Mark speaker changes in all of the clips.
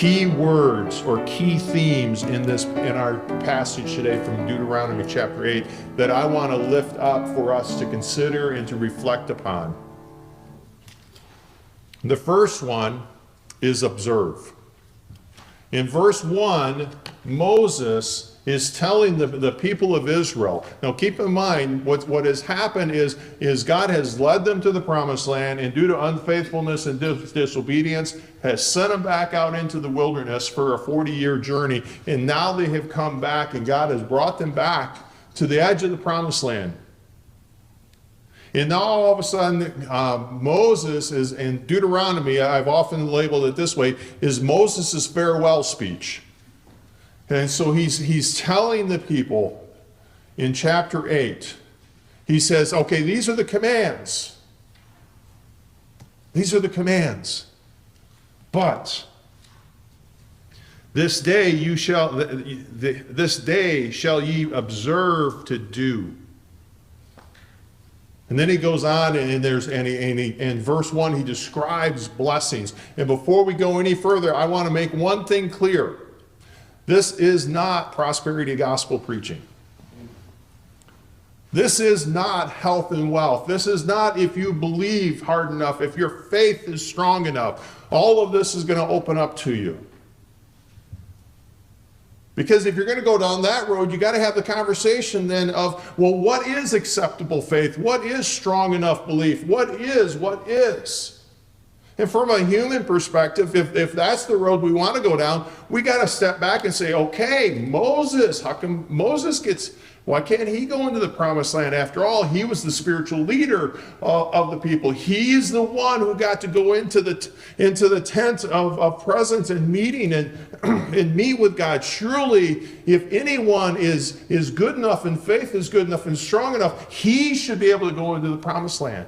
Speaker 1: key words or key themes in our passage today from Deuteronomy chapter 8 that I want to lift up for us to consider and to reflect upon. The first one is observe. In verse 1, Moses is telling the people of Israel. Now keep in mind, what has happened is God has led them to the promised land, and due to unfaithfulness and disobedience, has sent them back out into the wilderness for a 40-year journey. And now they have come back, and God has brought them back to the edge of the promised land. And now all of a sudden, Moses is, in Deuteronomy, I've often labeled it this way, is Moses' farewell speech. And so he's telling the people in chapter 8, he says, okay, these are the commands. These are the commands. But this day shall ye observe to do. And then he goes on, and in verse 1, he describes blessings. And before we go any further, I want to make one thing clear. This is not prosperity gospel preaching. This is not health and wealth. This is not if you believe hard enough, if your faith is strong enough. All of this is going to open up to you. Because if you're going to go down that road, you got to have the conversation then of, well, what is acceptable faith? What is strong enough belief? What is? And from a human perspective, if that's the road we want to go down, we got to step back and say, okay, Moses, how come why can't he go into the promised land? After all, he was the spiritual leader of the people. He's the one who got to go into the tent of presence and meeting and meet with God. Surely, if anyone is good enough and faith is good enough and strong enough, he should be able to go into the promised land.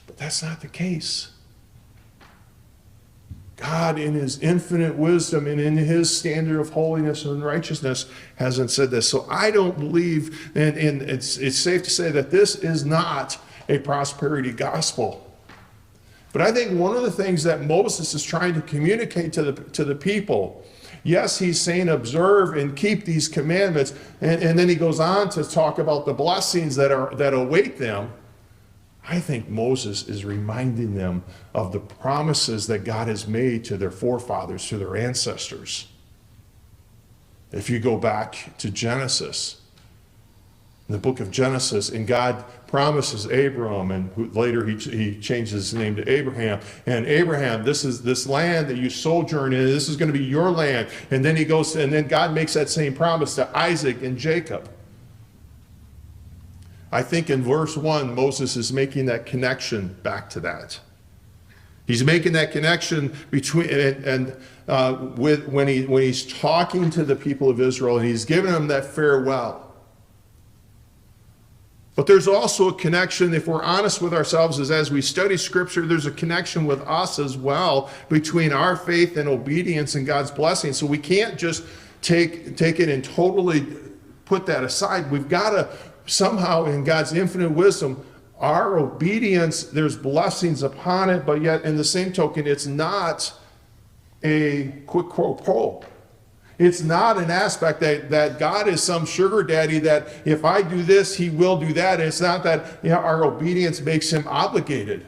Speaker 1: But that's not the case. God, in his infinite wisdom and in his standard of holiness and righteousness, hasn't said this. So I don't believe, and it's safe to say that this is not a prosperity gospel. But I think one of the things that Moses is trying to communicate to the people, yes, he's saying observe and keep these commandments, and then he goes on to talk about the blessings that await them. I think Moses is reminding them of the promises that God has made to their forefathers, to their ancestors. If you go back to Genesis, in the book of Genesis, and God promises Abram, and later he changes his name to Abraham. And Abraham, this land that you sojourn in, this is going to be your land. And then then God makes that same promise to Isaac and Jacob. I think in verse 1, Moses is making that connection back to that. He's making that connection between when he's talking to the people of Israel, and he's giving them that farewell. But there's also a connection, if we're honest with ourselves, as we study Scripture, there's a connection with us as well between our faith and obedience and God's blessing. So we can't just take it and totally put that aside. We've got to somehow, in God's infinite wisdom, our obedience, there's blessings upon it, but yet in the same token, it's not a quid pro quo. It's not an aspect that God is some sugar daddy that if I do this, he will do that. And it's not that our obedience makes him obligated.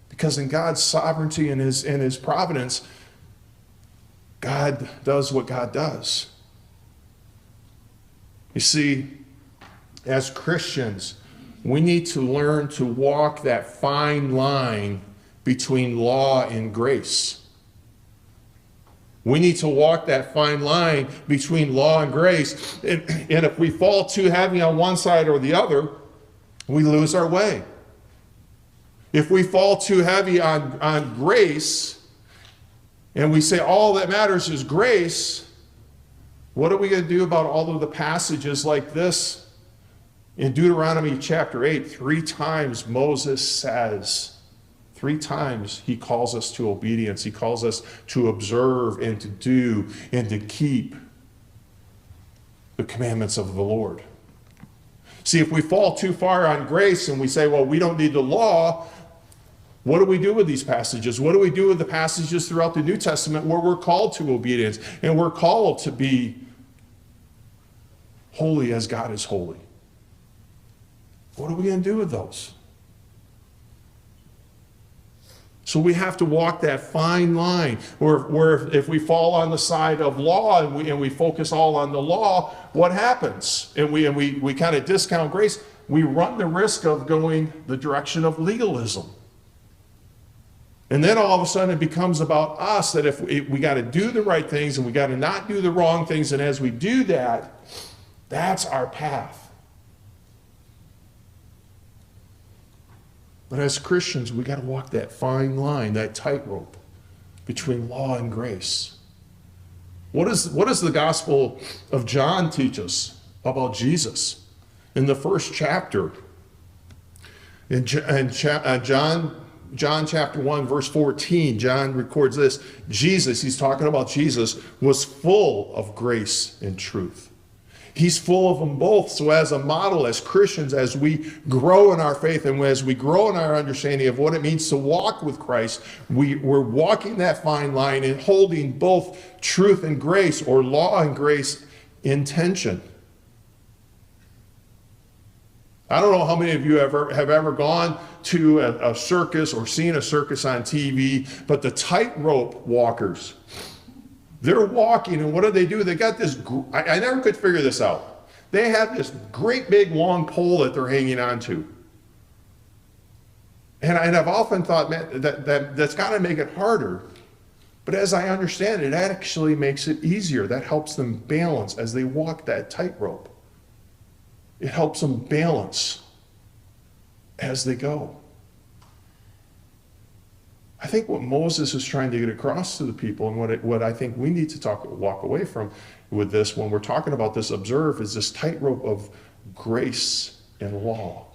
Speaker 1: Because in God's sovereignty and his providence, God does what God does. You see, as Christians, we need to learn to walk that fine line between law and grace. We need to walk that fine line between law and grace. And if we fall too heavy on one side or the other, we lose our way. If we fall too heavy on grace, and we say all that matters is grace, what are we going to do about all of the passages like this? In Deuteronomy chapter 8, 3 times Moses says, 3 times he calls us to obedience. He calls us to observe and to do and to keep the commandments of the Lord. See, if we fall too far on grace and we say, well, we don't need the law, What do we do with these passages? What do we do with the passages throughout the New Testament where we're called to obedience and we're called to be holy as God is holy? What are we going to do with those? So we have to walk that fine line where if we fall on the side of law and we focus all on the law, what happens? And we kind of discount grace. We run the risk of going the direction of legalism. And then all of a sudden it becomes about us, that if we got to do the right things and we got to not do the wrong things. And as we do that, that's our path. But as Christians, we got to walk that fine line, that tightrope between law and grace. What does the Gospel of John teach us about Jesus? In the first chapter, in John chapter 1, verse 14, John records this. Jesus, he's talking about Jesus, was full of grace and truth. He's full of them both. So as a model, as Christians, as we grow in our faith and as we grow in our understanding of what it means to walk with Christ, we're walking that fine line and holding both truth and grace, or law and grace, in tension. I don't know how many of you have ever gone to a circus or seen a circus on TV, but the tightrope walkers, they're walking, and what do? They got this, I never could figure this out. They have this great big long pole that they're hanging onto. And I've often thought, man, that's got to make it harder. But as I understand it, it actually makes it easier. That helps them balance as they walk that tightrope. It helps them balance as they go. I think what Moses is trying to get across to the people, and what I think we need to walk away from with this when we're talking about this observe, is this tightrope of grace and law.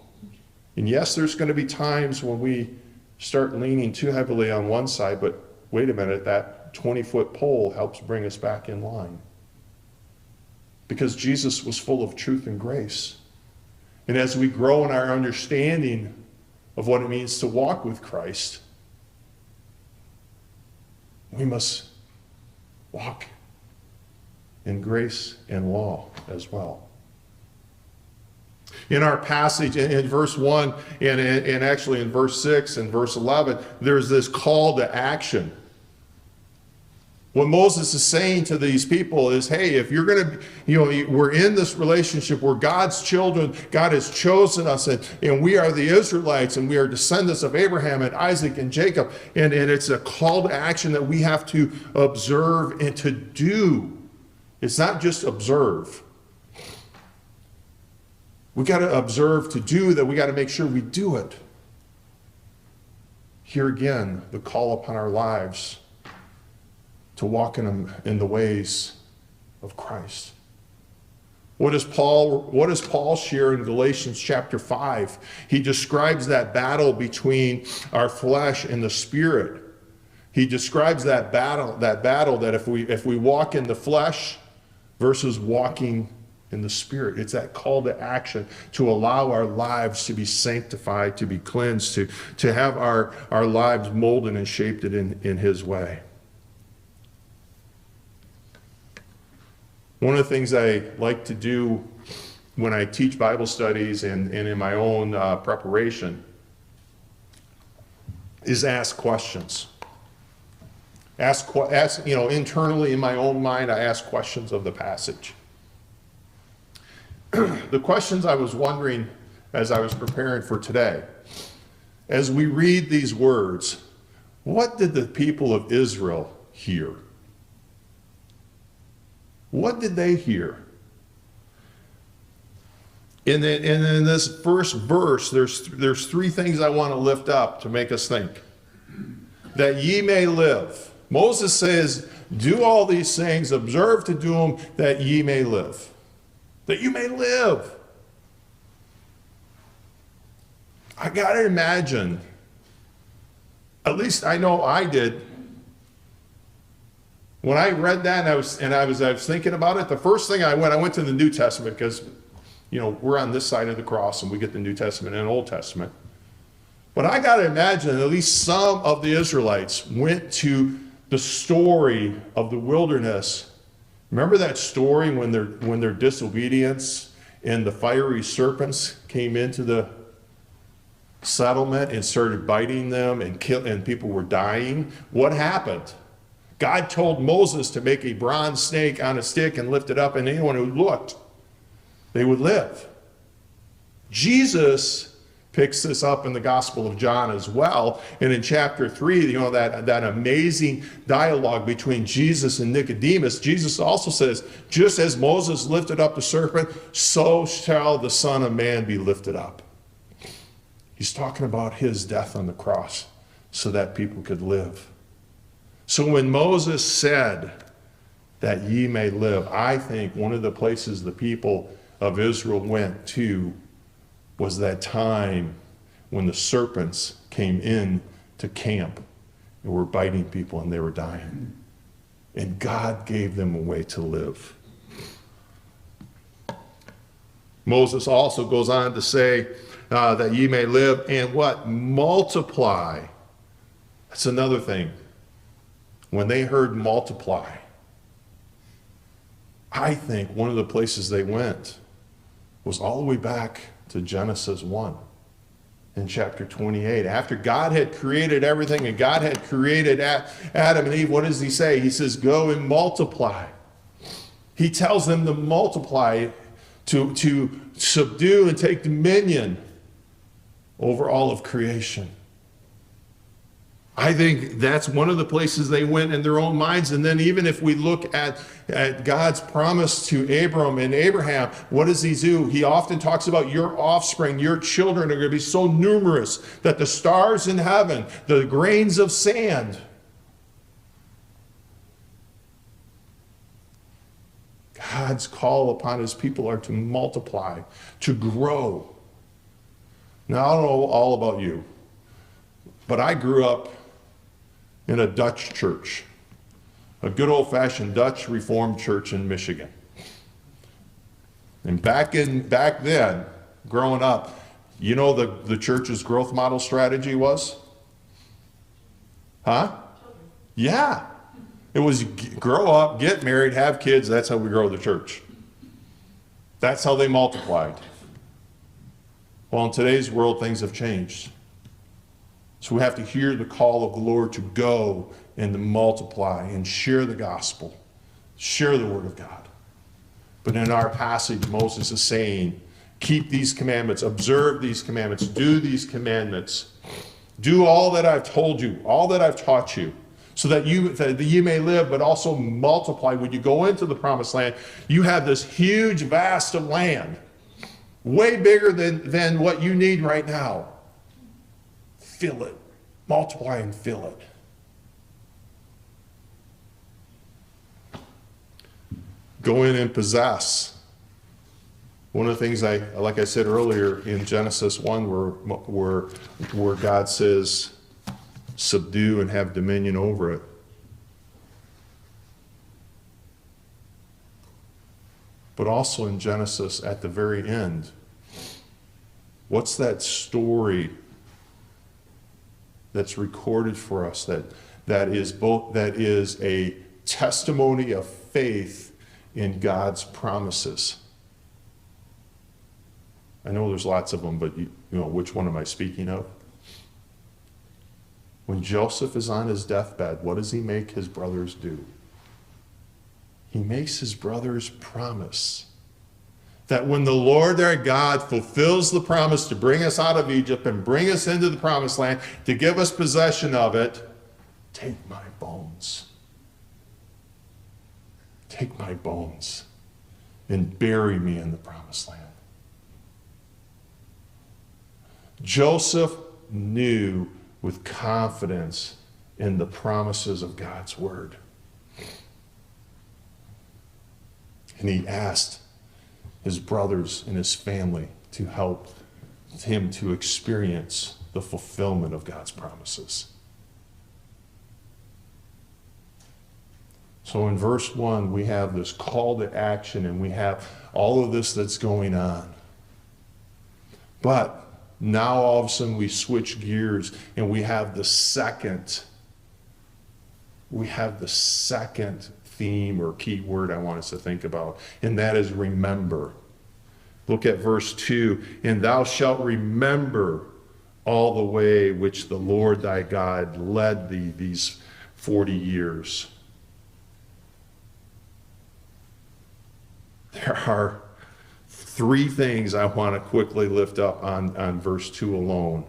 Speaker 1: And yes, there's going to be times when we start leaning too heavily on one side, but wait a minute, that 20-foot pole helps bring us back in line. Because Jesus was full of truth and grace. And as we grow in our understanding of what it means to walk with Christ, we must walk in grace and law as well. In our passage, in verse 1, and actually in verse 6 and verse 11, there's this call to action. What Moses is saying to these people is, hey, if you're going to, we're in this relationship, we're God's children, God has chosen us, and we are the Israelites, and we are descendants of Abraham and Isaac and Jacob, and it's a call to action that we have to observe and to do. It's not just observe. We got to observe to do that. We got to make sure we do it. Here again, the call upon our lives to walk in the ways of Christ. What does Paul share in Galatians chapter 5? He describes that battle between our flesh and the spirit. He describes that battle that if we walk in the flesh versus walking in the spirit. It's that call to action to allow our lives to be sanctified, to be cleansed, to have our lives molded and shaped in his way. One of the things I like to do when I teach Bible studies and in my own preparation is ask questions. Ask, internally in my own mind, I ask questions of the passage. The questions I was wondering as I was preparing for today, as we read these words, what did the people of Israel hear? What did they hear? And in this first verse, there's three things I want to lift up to make us think. That ye may live. Moses says, do all these things, observe to do them, that ye may live. That you may live. I got to imagine, at least I know I did, when I read that and I was thinking about it, the first thing I went to the New Testament because, we're on this side of the cross and we get the New Testament and Old Testament. But I got to imagine at least some of the Israelites went to the story of the wilderness. Remember that story when their disobedience and the fiery serpents came into the settlement and started biting them and people were dying? What happened? God told Moses to make a bronze snake on a stick and lift it up, and anyone who looked, they would live. Jesus picks this up in the Gospel of John as well. And in chapter 3, that amazing dialogue between Jesus and Nicodemus, Jesus also says, just as Moses lifted up the serpent, so shall the Son of Man be lifted up. He's talking about his death on the cross so that people could live. So when Moses said that ye may live, I think one of the places the people of Israel went to was that time when the serpents came in to camp and were biting people and they were dying. And God gave them a way to live. Moses also goes on to say that ye may live and what? Multiply. That's another thing. When they heard multiply, I think one of the places they went was all the way back to Genesis 1 in chapter 28. After God had created everything and God had created Adam and Eve, what does he say? He says, go and multiply. He tells them to multiply, to subdue and take dominion over all of creation. I think that's one of the places they went in their own minds. And then even if we look at God's promise to Abram and Abraham, what does he do? He often talks about your offspring, your children are going to be so numerous that the stars in heaven, the grains of sand. God's call upon his people are to multiply, to grow. Now, I don't know all about you, but I grew up in a Dutch church, a good old-fashioned Dutch Reformed church in Michigan. And back then, growing up, you know the church's growth model strategy was? Huh? Yeah. It was grow up, get married, have kids. That's how we grow the church. That's how they multiplied. Well, in today's world, things have changed. So we have to hear the call of the Lord to go and to multiply and share the gospel, share the word of God. But in our passage, Moses is saying, keep these commandments, observe these commandments, do these commandments. Do all that I've told you, all that I've taught you, so that you may live, but also multiply. When you go into the promised land, you have this huge, vast of land, way bigger than what you need right now. Fill it. Multiply and fill it. Go in and possess. One of the things like I said earlier in Genesis 1 where God says, subdue and have dominion over it. But also in Genesis at the very end, what's that story that's recorded for us that is a testimony of faith in God's promises? I know there's lots of them, but you know, which one am I speaking of? When Joseph is on his deathbed, what does he make his brothers do? He makes his brothers promise that when the Lord their God fulfills the promise to bring us out of Egypt and bring us into the promised land, to give us possession of it, take my bones. Take my bones and bury me in the promised land. Joseph knew with confidence in the promises of God's word. And he asked his brothers and his family to help him to experience the fulfillment of God's promises. So in verse 1, we have this call to action and we have all of this that's going on. But Now all of a sudden we switch gears and we have the second theme or key word I want us to think about, and that is remember. Look at verse 2. And thou shalt remember all the way which the Lord thy God led thee these 40 years. There are three things I want to quickly lift up on verse 2 alone.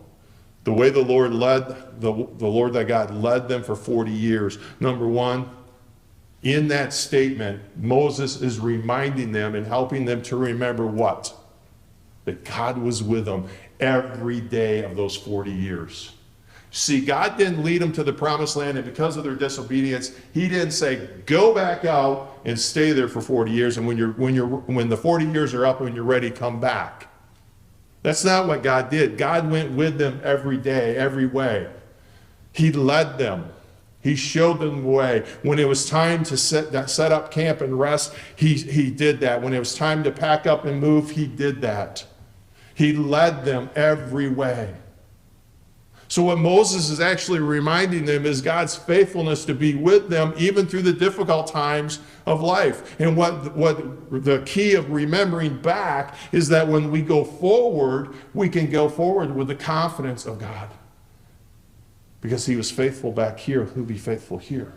Speaker 1: The way the Lord led, the Lord thy God led them for 40 years. Number one, in that statement, Moses is reminding them and helping them to remember what? That God was with them every day of those 40 years. See, God didn't lead them to the promised land, and because of their disobedience, he didn't say, go back out and stay there for 40 years, and when the 40 years are up and you're ready, come back. That's not what God did. God went with them every day, every way. He led them. He showed them the way. When it was time to set up camp and rest, he did that. When it was time to pack up and move, he did that. He led them every way. So what Moses is actually reminding them is God's faithfulness to be with them even through the difficult times of life. And what the key of remembering back is that when we go forward, we can go forward with the confidence of God. Because he was faithful back here, he'll be faithful here.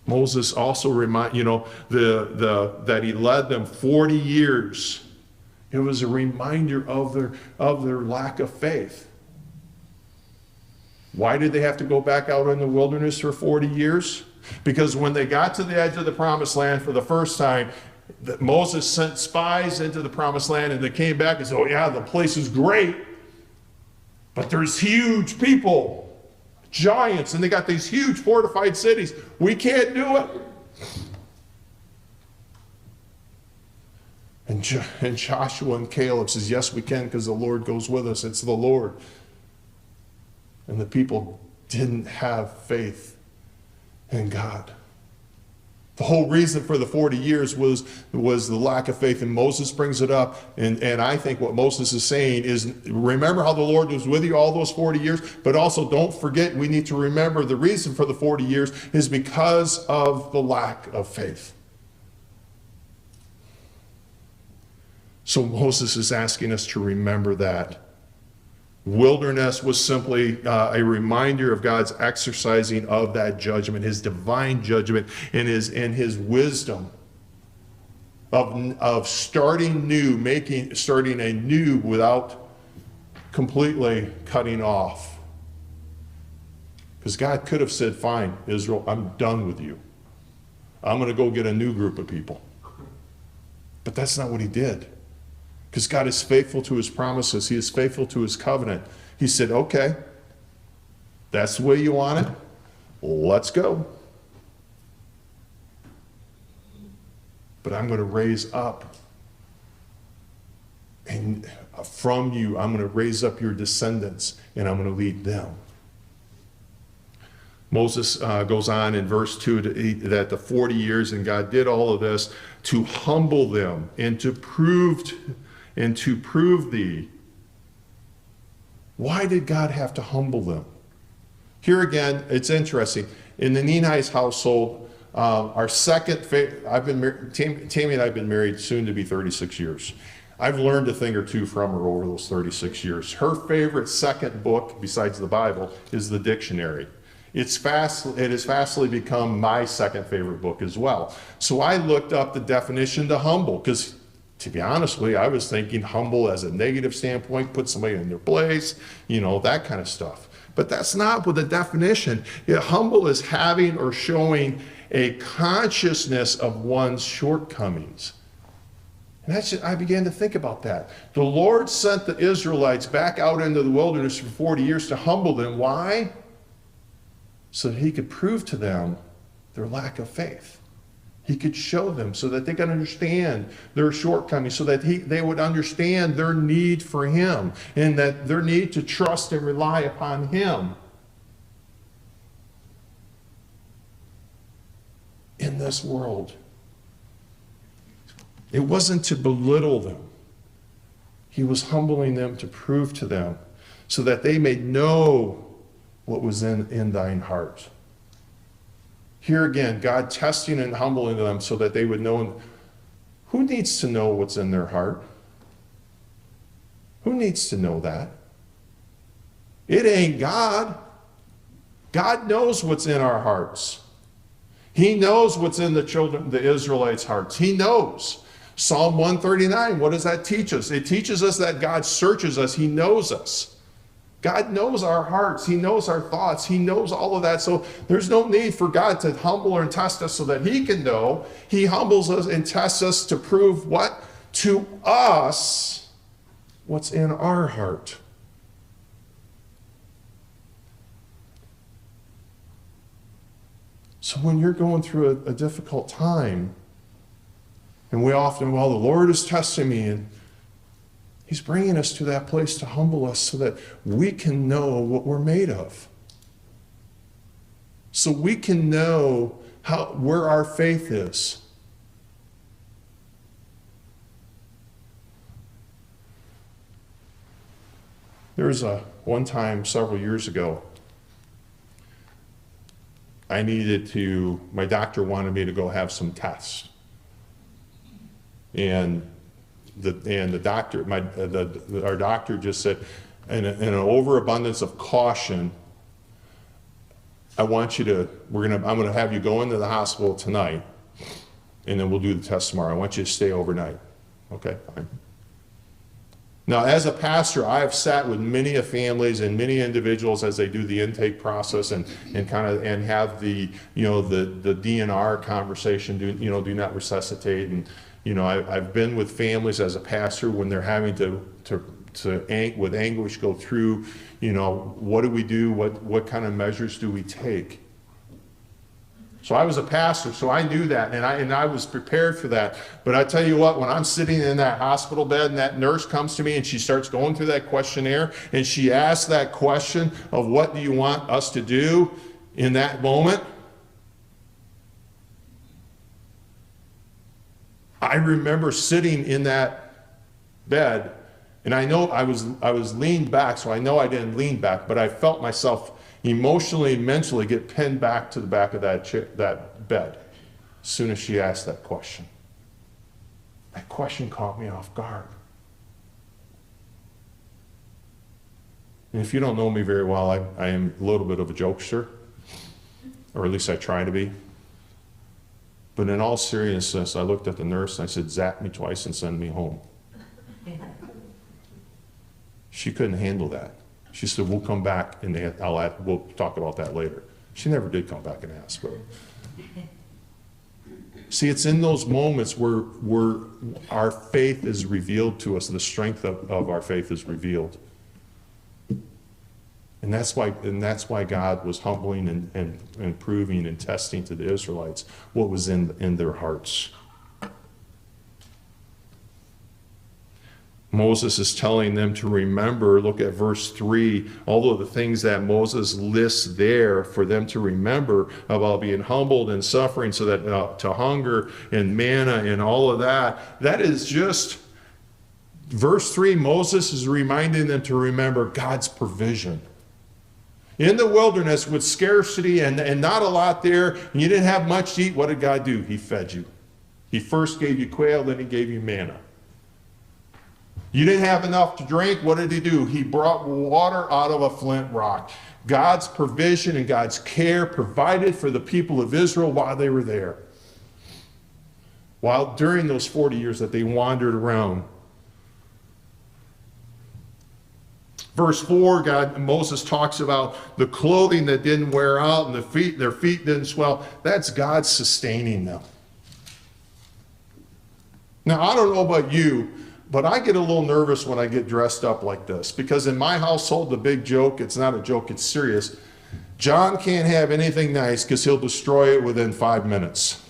Speaker 1: Moses also that he led them 40 years. It was a reminder of their lack of faith. Why did they have to go back out in the wilderness for 40 years? Because when they got to the edge of the promised land for the first time, Moses sent spies into the promised land, and they came back and said, oh yeah, the place is great, but there's huge people, giants, and they got these huge fortified cities. We can't do it. And Joshua and Caleb says, yes, we can, because the Lord goes with us. It's the Lord. And the people didn't have faith in God. The whole reason for the 40 years was the lack of faith, and Moses brings it up. And I think what Moses is saying is, remember how the Lord was with you all those 40 years, but also don't forget, we need to remember the reason for the 40 years is because of the lack of faith. So Moses is asking us to remember that. Wilderness was simply a reminder of God's exercising of that judgment, his divine judgment, and his wisdom of starting anew without completely cutting off. Because God could have said, fine, Israel, I'm done with you. I'm going to go get a new group of people. But that's not what he did. Because God is faithful to his promises. He is faithful to his covenant. He said, okay, that's the way you want it. Let's go. But I'm going to raise up. And from you, I'm going to raise up your descendants, and I'm going to lead them. Moses goes on in verse 2 that the 40 years, and God did all of this to humble them and to prove thee. Why did God have to humble them? Here again, it's interesting. In the Nienhuis household, our second favorite, Tammy and I have been married soon to be 36 years. I've learned a thing or two from her over those 36 years. Her favorite second book, besides the Bible, is the dictionary. It has fastly become my second favorite book as well. So I looked up the definition to humble, because to be honest with you, I was thinking humble as a negative standpoint, put somebody in their place, that kind of stuff. But that's not what the definition. Humble is having or showing a consciousness of one's shortcomings. And I began to think about that. The Lord sent the Israelites back out into the wilderness for 40 years to humble them. Why? So that he could prove to them their lack of faith. He could show them so that they could understand their shortcomings, so that they would understand their need for him and that their need to trust and rely upon him in this world. It wasn't to belittle them. He was humbling them to prove to them, so that they may know what was in thine heart. Here again, God testing and humbling them so that they would know. Who needs to know what's in their heart? Who needs to know that? It ain't God. God knows what's in our hearts. He knows what's in the Israelites' hearts. He knows. Psalm 139, what does that teach us? It teaches us that God searches us. He knows us. God knows our hearts. He knows our thoughts. He knows all of that. So there's no need for God to humble and test us so that he can know. He humbles us and tests us to prove what? To us, what's in our heart. So when you're going through a difficult time, and we often, well, the Lord is testing me, and he's bringing us to that place to humble us so that we can know what we're made of. So we can know where our faith is. There was one time several years ago, my doctor wanted me to go have some tests. And the doctor, our doctor just said, in an overabundance of caution, I'm going to have you go into the hospital tonight, and then we'll do the test tomorrow. I want you to stay overnight. Okay, fine. Now, as a pastor, I have sat with many families and many individuals as they do the intake process and have the DNR conversation. Do not resuscitate. And I've been with families as a pastor when they're having to with anguish go through. What do we do? What kind of measures do we take? So I was a pastor, so I knew that, and I was prepared for that. But I tell you what, when I'm sitting in that hospital bed and that nurse comes to me and she starts going through that questionnaire and she asks that question of what do you want us to do in that moment, I remember sitting in that bed, and I know I was leaned back, so I know I didn't lean back, but I felt myself emotionally and mentally get pinned back to the back of that bed as soon as she asked that question. That question caught me off guard. And if you don't know me very well, I am a little bit of a jokester, or at least I try to be. But in all seriousness, I looked at the nurse and I said, zap me twice and send me home. She couldn't handle that. She said, we'll come back and we'll talk about that later. She never did come back and ask. But see, it's in those moments where our faith is revealed to us, the strength of our faith is revealed. And that's why God was humbling and proving and testing to the Israelites what was in their hearts. Moses is telling them to remember, look at verse 3, all of the things that Moses lists there for them to remember about being humbled and suffering, so that to hunger and manna and all of that is just, verse 3, Moses is reminding them to remember God's provision. In the wilderness with scarcity and not a lot there, and you didn't have much to eat, what did God do? He fed you. He first gave you quail, then he gave you manna. You didn't have enough to drink, what did he do? He brought water out of a flint rock. God's provision and God's care provided for the people of Israel while they were there. While during those 40 years that they wandered around. Verse 4, Moses talks about the clothing that didn't wear out and their feet didn't swell. That's God sustaining them. Now, I don't know about you, but I get a little nervous when I get dressed up like this, because in my household, the big joke, it's not a joke, it's serious. John can't have anything nice because he'll destroy it within 5 minutes.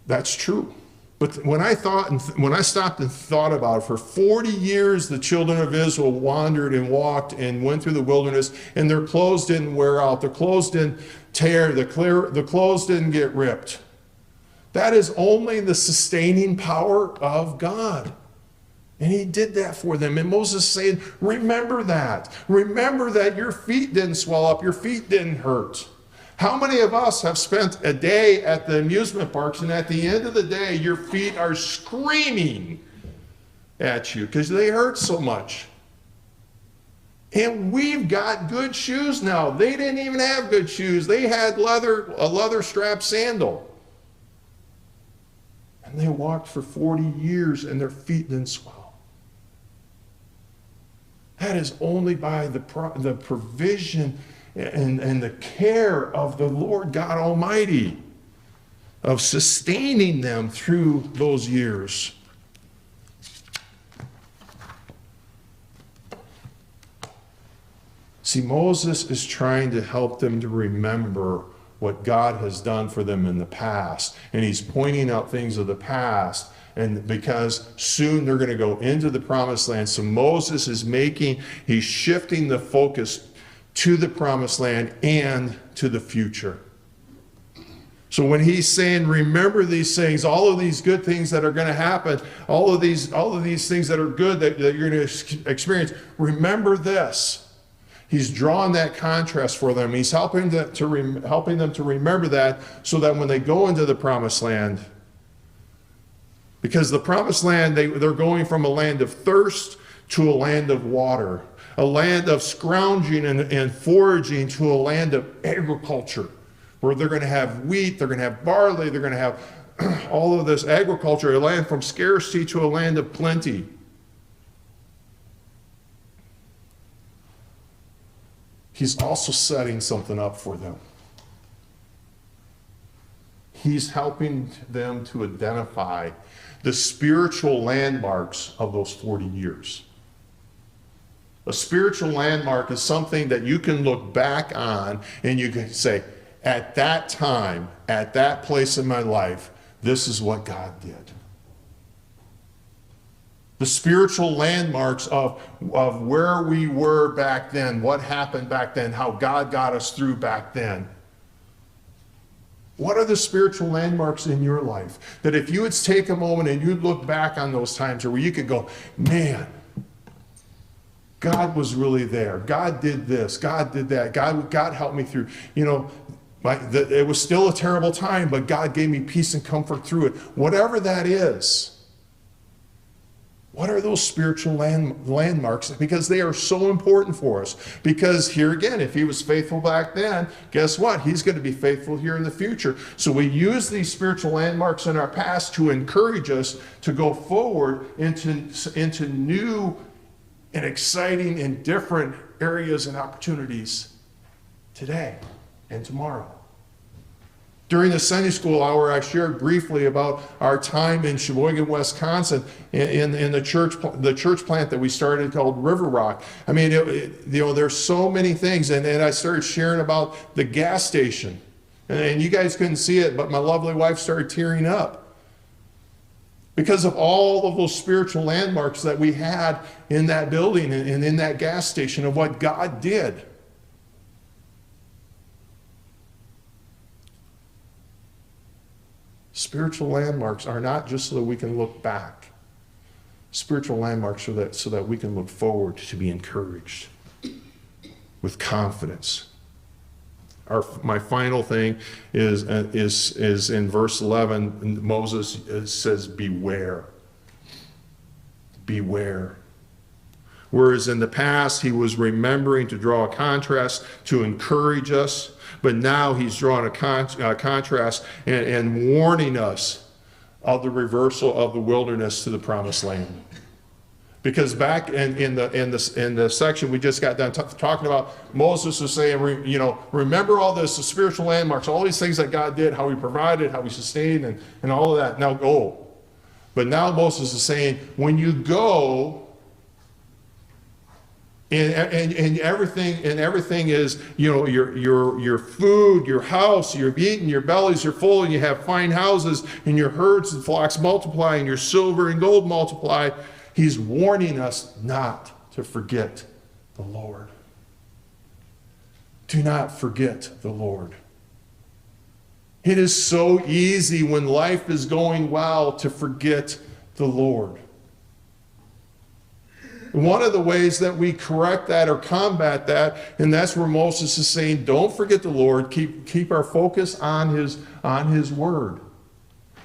Speaker 1: That's true. But when I stopped and thought about it, for 40 years, the children of Israel wandered and walked and went through the wilderness, and their clothes didn't wear out. Their clothes didn't tear. The clothes didn't get ripped. That is only the sustaining power of God. And he did that for them. And Moses is saying, remember that. Remember that your feet didn't swell up. Your feet didn't hurt. How many of us have spent a day at the amusement parks, and at the end of the day, your feet are screaming at you because they hurt so much? And we've got good shoes now. They didn't even have good shoes. They had a leather strap sandal. And they walked for 40 years and their feet didn't swell. That is only by the provision and the care of the Lord God Almighty, of sustaining them through those years. See, Moses is trying to help them to remember what God has done for them in the past. And he's pointing out things of the past. And because soon they're going to go into the promised land. So Moses is he's shifting the focus to the promised land and to the future. So when he's saying, remember these things, all of these good things that are going to happen, all of these things that are good that you're going to experience, remember this. He's drawn that contrast for them. He's helping them to remember that, so that when they go into the promised land, because the promised land, they're going from a land of thirst to a land of water, a land of scrounging and foraging to a land of agriculture, where they're going to have wheat, they're going to have barley, they're going to have all of this agriculture, a land from scarcity to a land of plenty. He's also setting something up for them. He's helping them to identify the spiritual landmarks of those 40 years. A spiritual landmark is something that you can look back on and you can say, at that time, at that place in my life, this is what God did. The spiritual landmarks of where we were back then, what happened back then, how God got us through back then. What are the spiritual landmarks in your life that if you would take a moment and you'd look back on those times where you could go, man, God was really there. God did this. God did that. God helped me through. You know, it was still a terrible time, but God gave me peace and comfort through it. Whatever that is. What are those spiritual landmarks? Because they are so important for us. Because here again, if he was faithful back then, guess what? He's going to be faithful here in the future. So we use these spiritual landmarks in our past to encourage us to go forward into new and exciting and different areas and opportunities today and tomorrow. During the Sunday school hour, I shared briefly about our time in Sheboygan, Wisconsin, in the church plant that we started called River Rock. I mean, there's so many things, and I started sharing about the gas station, and you guys couldn't see it, but my lovely wife started tearing up because of all of those spiritual landmarks that we had in that building and in that gas station of what God did. Spiritual landmarks are not just so that we can look back. Spiritual landmarks are so that we can look forward to be encouraged with confidence. My final thing is in verse 11. Moses says, beware. Beware. Whereas in the past, he was remembering to draw a contrast to encourage us. But now he's drawing a contrast and warning us of the reversal of the wilderness to the promised land. Because back in the section we just got done talking about, Moses was saying, remember all this, the spiritual landmarks, all these things that God did, how he provided, how he sustained, and all of that. Now go. But now Moses is saying, when you go, and everything is, your food, your house, you're eating, your bellies are full, and you have fine houses, and your herds and flocks multiply, and your silver and gold multiply. He's warning us not to forget the Lord. Do not forget the Lord. It is so easy when life is going well to forget the Lord. One of the ways that we correct that or combat that, and that's where Moses is saying, don't forget the Lord, keep our focus on his word.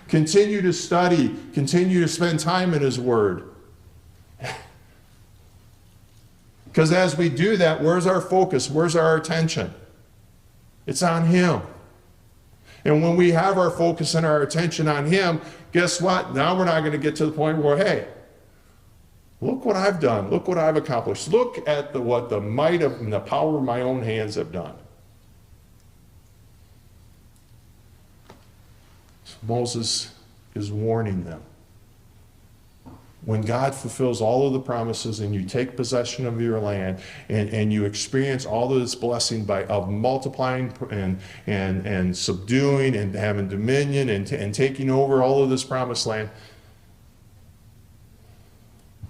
Speaker 1: Continue to study, continue to spend time in his word. Because as we do that, where's our focus? Where's our attention? It's on him. And when we have our focus and our attention on him, guess what? Now we're not going to get to the point where, hey, look what I've done. Look what I've accomplished. Look at what the might of and the power of my own hands have done. So Moses is warning them. When God fulfills all of the promises and you take possession of your land and you experience all of this blessing of multiplying and subduing and having dominion and taking over all of this promised land,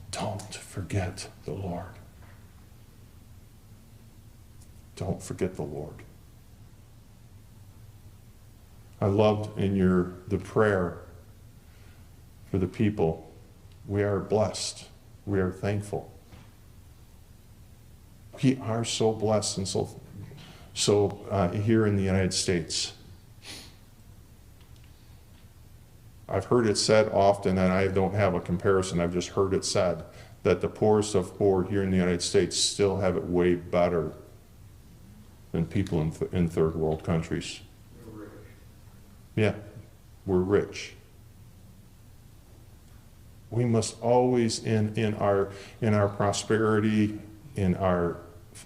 Speaker 1: don't forget the Lord. Don't forget the Lord. I loved in the prayer for the people. We are blessed. We are thankful. We are so blessed and so here in the United States. I've heard it said often, and I don't have a comparison, I've just heard it said, that the poorest of poor here in the United States still have it way better than people in third world countries.
Speaker 2: We're rich.
Speaker 1: Yeah, we're rich. We must always, in our prosperity, in our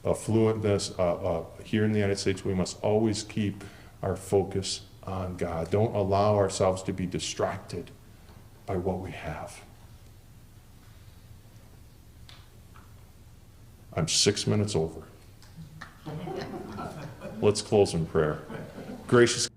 Speaker 1: affluentness here in the United States, we must always keep our focus on God. Don't allow ourselves to be distracted by what we have. I'm 6 minutes over. Let's close in prayer. Gracious